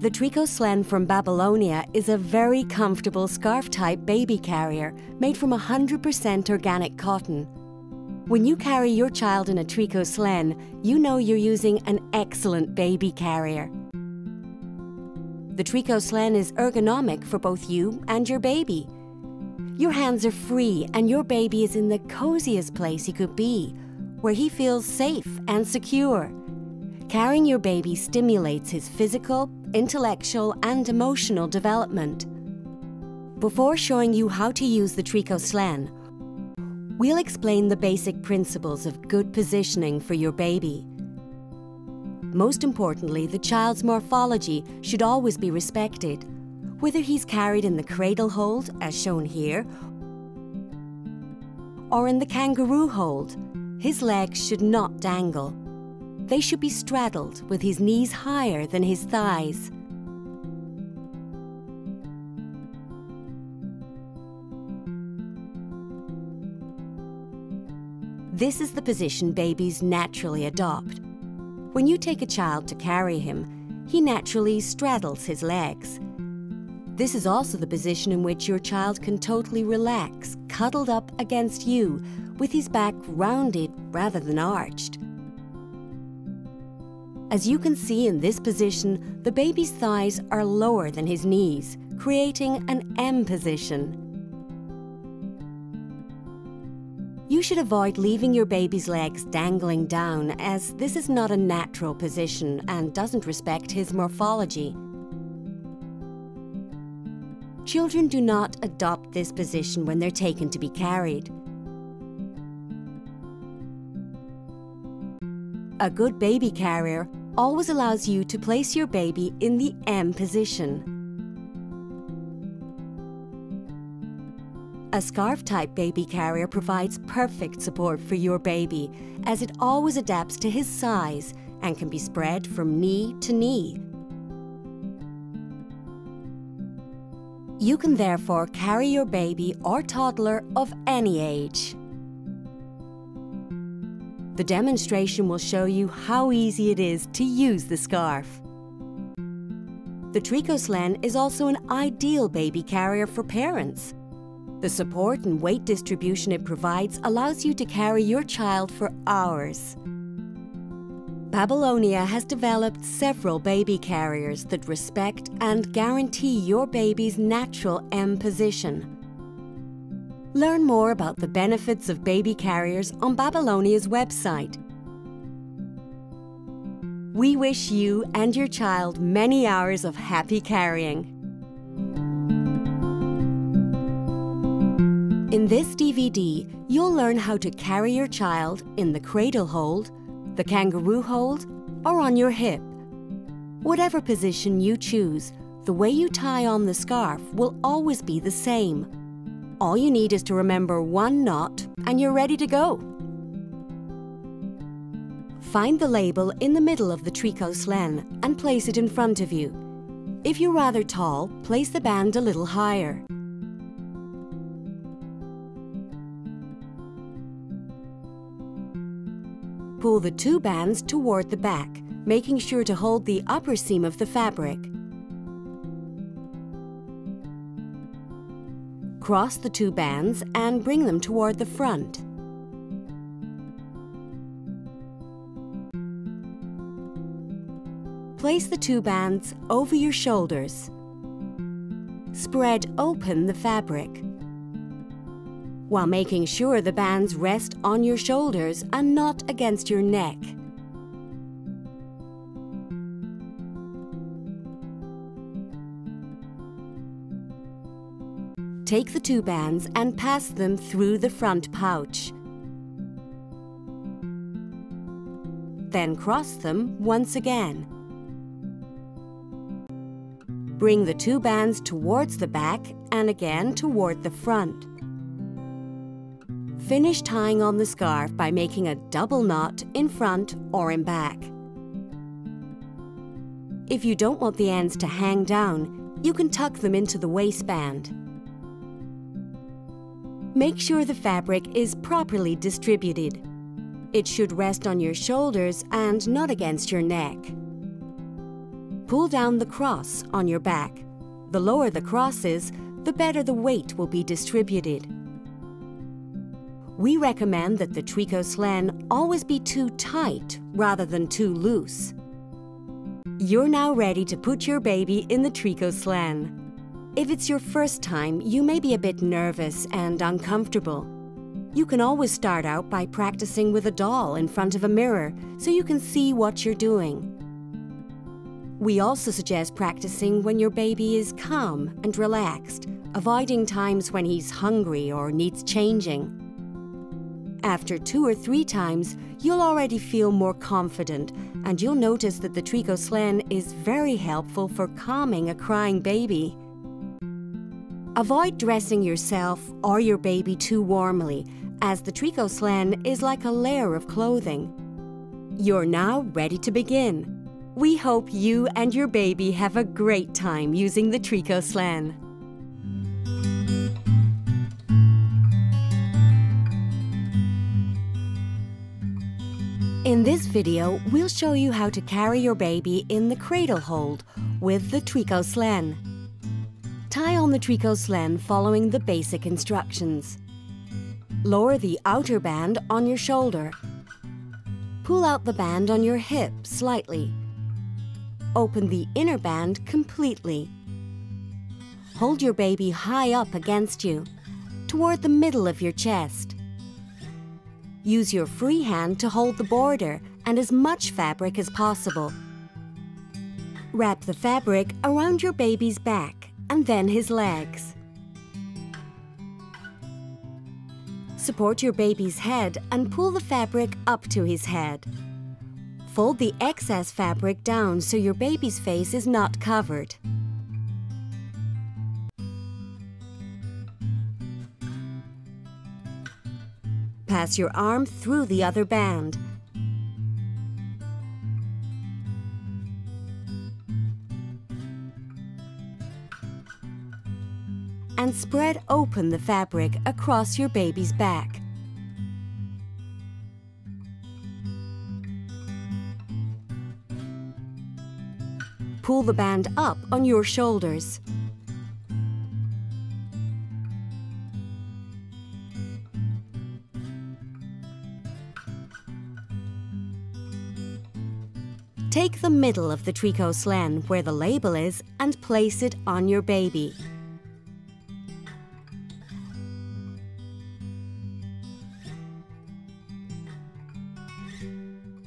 The Tricot Slen from Babylonia is a very comfortable scarf-type baby carrier made from 100% organic cotton. When you carry your child in a Tricot Slen, you know you're using an excellent baby carrier. The Tricot Slen is ergonomic for both you and your baby. Your hands are free and your baby is in the coziest place he could be, where he feels safe and secure. Carrying your baby stimulates his physical, intellectual and emotional development. Before showing you how to use the Tricot Slen, we'll explain the basic principles of good positioning for your baby. Most importantly, the child's morphology should always be respected, whether he's carried in the cradle hold, as shown here, or in the kangaroo hold. His legs should not dangle. They should be straddled with his knees higher than his thighs. This is the position babies naturally adopt. When you take a child to carry him, he naturally straddles his legs. This is also the position in which your child can totally relax, cuddled up against you, with his back rounded rather than arched. As you can see in this position, the baby's thighs are lower than his knees, creating an M position. You should avoid leaving your baby's legs dangling down, as this is not a natural position and doesn't respect his morphology. Children do not adopt this position when they're taken to be carried. A good baby carrier always allows you to place your baby in the M position. A scarf-type baby carrier provides perfect support for your baby, as it always adapts to his size and can be spread from knee to knee. You can therefore carry your baby or toddler of any age. The demonstration will show you how easy it is to use the scarf. The Tricot Slen is also an ideal baby carrier for parents. The support and weight distribution it provides allows you to carry your child for hours. Babylonia has developed several baby carriers that respect and guarantee your baby's natural M position. Learn more about the benefits of baby carriers on Babylonia's website. We wish you and your child many hours of happy carrying. In this DVD, you'll learn how to carry your child in the cradle hold, the kangaroo hold, or on your hip. Whatever position you choose, the way you tie on the scarf will always be the same. All you need is to remember one knot and you're ready to go. Find the label in the middle of the Tricot Slen and place it in front of you. If you're rather tall, place the band a little higher. Pull the two bands toward the back, making sure to hold the upper seam of the fabric. Cross the two bands and bring them toward the front. Place the two bands over your shoulders. Spread open the fabric, while making sure the bands rest on your shoulders and not against your neck. Take the two bands and pass them through the front pouch. Then cross them once again. Bring the two bands towards the back and again toward the front. Finish tying on the scarf by making a double knot in front or in back. If you don't want the ends to hang down, you can tuck them into the waistband. Make sure the fabric is properly distributed. It should rest on your shoulders and not against your neck. Pull down the cross on your back. The lower the cross is, the better the weight will be distributed. We recommend that the Tricot Slen always be too tight rather than too loose. You're now ready to put your baby in the Tricot Slen. If it's your first time, you may be a bit nervous and uncomfortable. You can always start out by practicing with a doll in front of a mirror so you can see what you're doing. We also suggest practicing when your baby is calm and relaxed, avoiding times when he's hungry or needs changing. After 2 or 3 times, you'll already feel more confident, and you'll notice that the Tricot Slen is very helpful for calming a crying baby. Avoid dressing yourself or your baby too warmly, as the Tricot Slen is like a layer of clothing. You're now ready to begin. We hope you and your baby have a great time using the Tricot Slen. In this video, we'll show you how to carry your baby in the cradle hold with the Tricot Slen. Tie on the Tricot Slen following the basic instructions. Lower the outer band on your shoulder. Pull out the band on your hip slightly. Open the inner band completely. Hold your baby high up against you, toward the middle of your chest. Use your free hand to hold the border and as much fabric as possible. Wrap the fabric around your baby's back and then his legs. Support your baby's head and pull the fabric up to his head. Fold the excess fabric down so your baby's face is not covered. Pass your arm through the other band. And spread open the fabric across your baby's back. Pull the band up on your shoulders. Take the middle of the Tricot Slen where the label is and place it on your baby.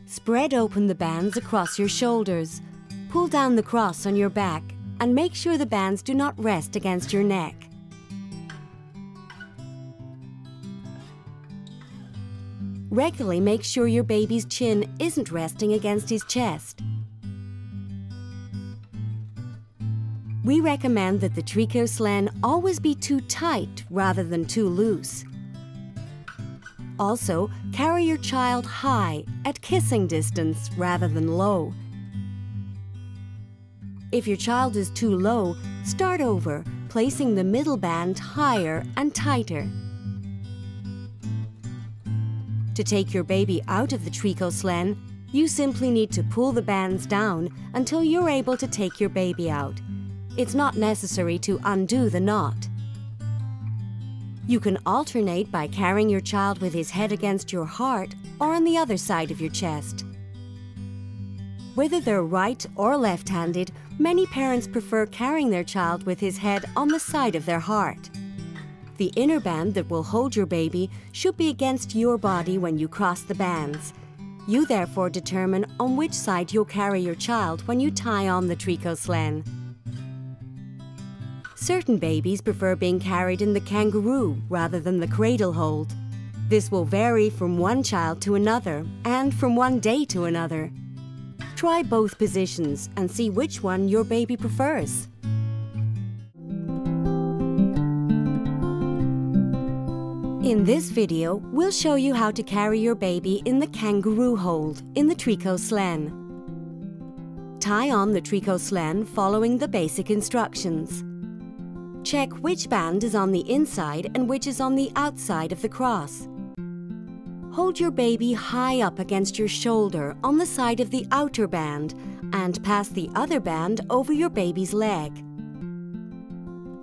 Spread open the bands across your shoulders. Pull down the cross on your back and make sure the bands do not rest against your neck. Regularly make sure your baby's chin isn't resting against his chest. We recommend that the Tricot Slen always be too tight rather than too loose. Also, carry your child high, at kissing distance rather than low. If your child is too low, start over, placing the middle band higher and tighter. To take your baby out of the Tricot Slen, you simply need to pull the bands down until you're able to take your baby out. It's not necessary to undo the knot. You can alternate by carrying your child with his head against your heart or on the other side of your chest. Whether they're right or left-handed, many parents prefer carrying their child with his head on the side of their heart. The inner band that will hold your baby should be against your body when you cross the bands. You therefore determine on which side you'll carry your child when you tie on the Tricot Slen. Certain babies prefer being carried in the kangaroo rather than the cradle hold. This will vary from one child to another and from one day to another. Try both positions and see which one your baby prefers. In this video, we'll show you how to carry your baby in the kangaroo hold in the Tricot Slen. Tie on the Tricot Slen following the basic instructions. Check which band is on the inside and which is on the outside of the cross. Hold your baby high up against your shoulder on the side of the outer band and pass the other band over your baby's leg.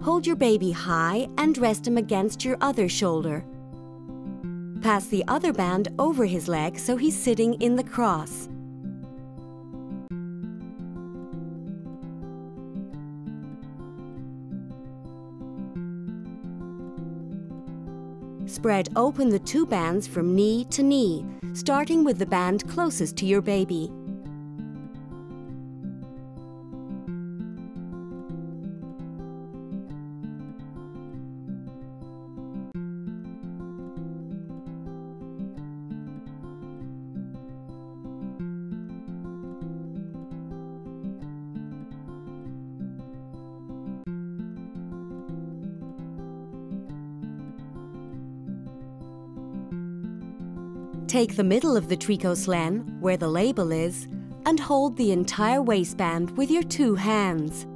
Hold your baby high and rest him against your other shoulder. Pass the other band over his leg so he's sitting in the cross. Spread open the two bands from knee to knee, starting with the band closest to your baby. Take the middle of the Tricot Slen, where the label is, and hold the entire waistband with your two hands.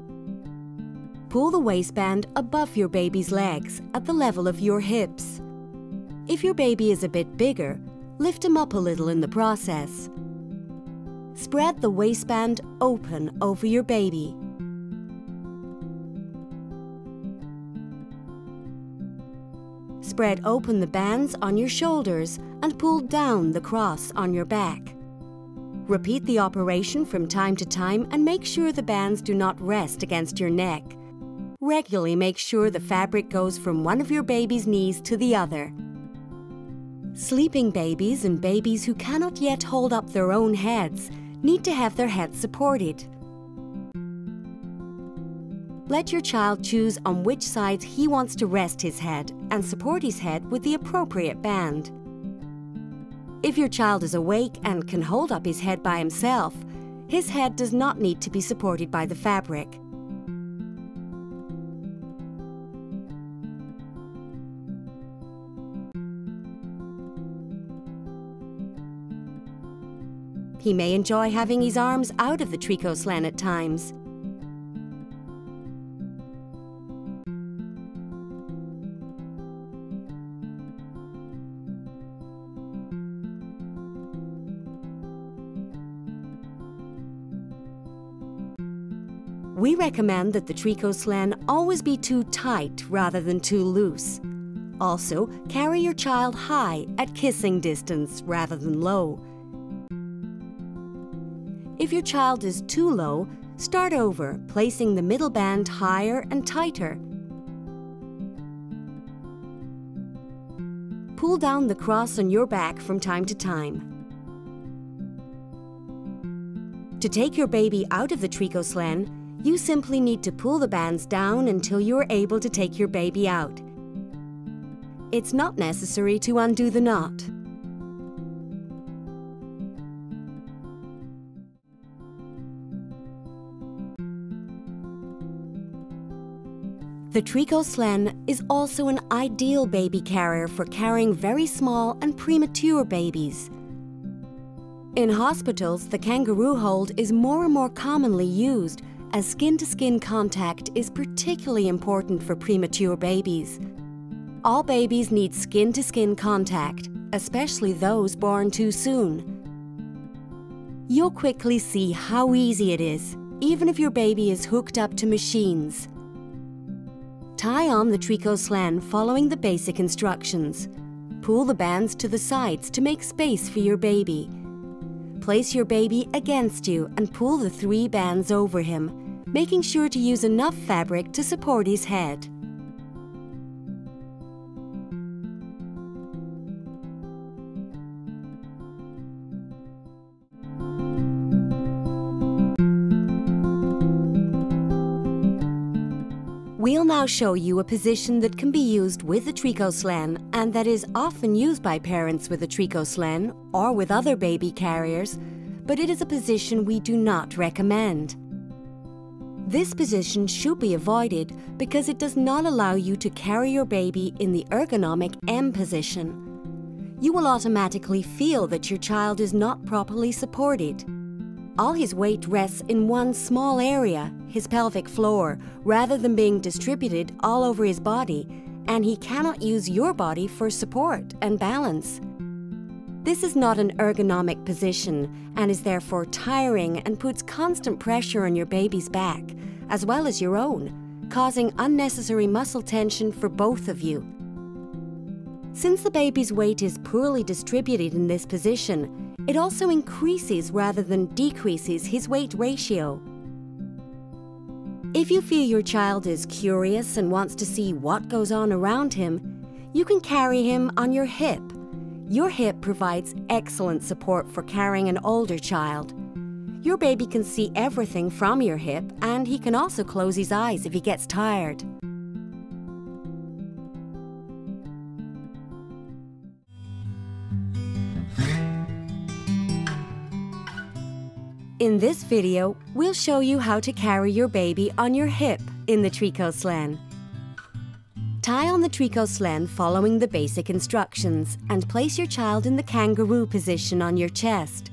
Pull the waistband above your baby's legs at the level of your hips. If your baby is a bit bigger, lift him up a little in the process. Spread the waistband open over your baby. Spread open the bands on your shoulders and pull down the cross on your back. Repeat the operation from time to time and make sure the bands do not rest against your neck. Regularly make sure the fabric goes from one of your baby's knees to the other. Sleeping babies and babies who cannot yet hold up their own heads need to have their heads supported. Let your child choose on which side he wants to rest his head and support his head with the appropriate band. If your child is awake and can hold up his head by himself, his head does not need to be supported by the fabric. He may enjoy having his arms out of the Tricot Slen at times. We recommend that the Tricot Slen always be too tight rather than too loose. Also, carry your child high at kissing distance rather than low. If your child is too low, start over, placing the middle band higher and tighter. Pull down the cross on your back from time to time. To take your baby out of the Tricot Slen, you simply need to pull the bands down until you are able to take your baby out. It's not necessary to undo the knot. The Tricot Slen is also an ideal baby carrier for carrying very small and premature babies. In hospitals, the kangaroo hold is more and more commonly used, as skin-to-skin contact is particularly important for premature babies. All babies need skin-to-skin contact, especially those born too soon. You'll quickly see how easy it is, even if your baby is hooked up to machines. Tie on the Tricot Slen following the basic instructions. Pull the bands to the sides to make space for your baby. Place your baby against you and pull the 3 bands over him, making sure to use enough fabric to support his head. We'll now show you a position that can be used with the Tricot Slen and that is often used by parents with a Tricot Slen or with other baby carriers, but it is a position we do not recommend. This position should be avoided because it does not allow you to carry your baby in the ergonomic M position. You will automatically feel that your child is not properly supported. All his weight rests in one small area, his pelvic floor, rather than being distributed all over his body, and he cannot use your body for support and balance. This is not an ergonomic position and is therefore tiring and puts constant pressure on your baby's back, as well as your own, causing unnecessary muscle tension for both of you. Since the baby's weight is poorly distributed in this position, it also increases rather than decreases his weight ratio. If you feel your child is curious and wants to see what goes on around him, you can carry him on your hip. Your hip provides excellent support for carrying an older child. Your baby can see everything from your hip, and he can also close his eyes if he gets tired. In this video, we'll show you how to carry your baby on your hip in the Tricot Slen. Tie on the Tricot Slen following the basic instructions and place your child in the kangaroo position on your chest.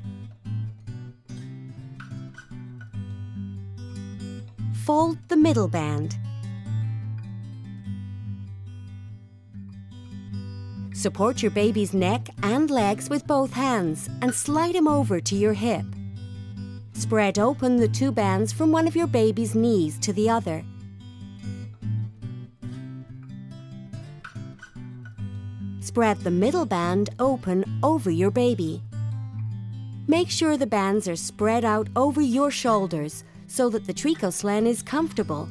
Fold the middle band. Support your baby's neck and legs with both hands and slide him over to your hip. Spread open the two bands from one of your baby's knees to the other. Spread the middle band open over your baby. Make sure the bands are spread out over your shoulders so that the Tricot Slen is comfortable.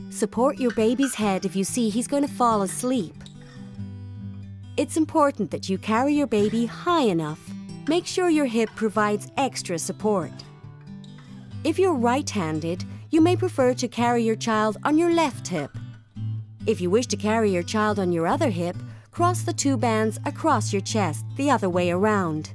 Support your baby's head if you see he's going to fall asleep. It's important that you carry your baby high enough. Make sure your hip provides extra support. If you're right-handed, you may prefer to carry your child on your left hip. If you wish to carry your child on your other hip, cross the two bands across your chest the other way around.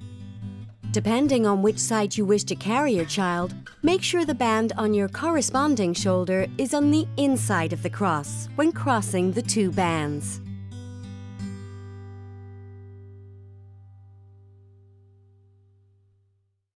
Depending on which side you wish to carry your child, make sure the band on your corresponding shoulder is on the inside of the cross when crossing the two bands.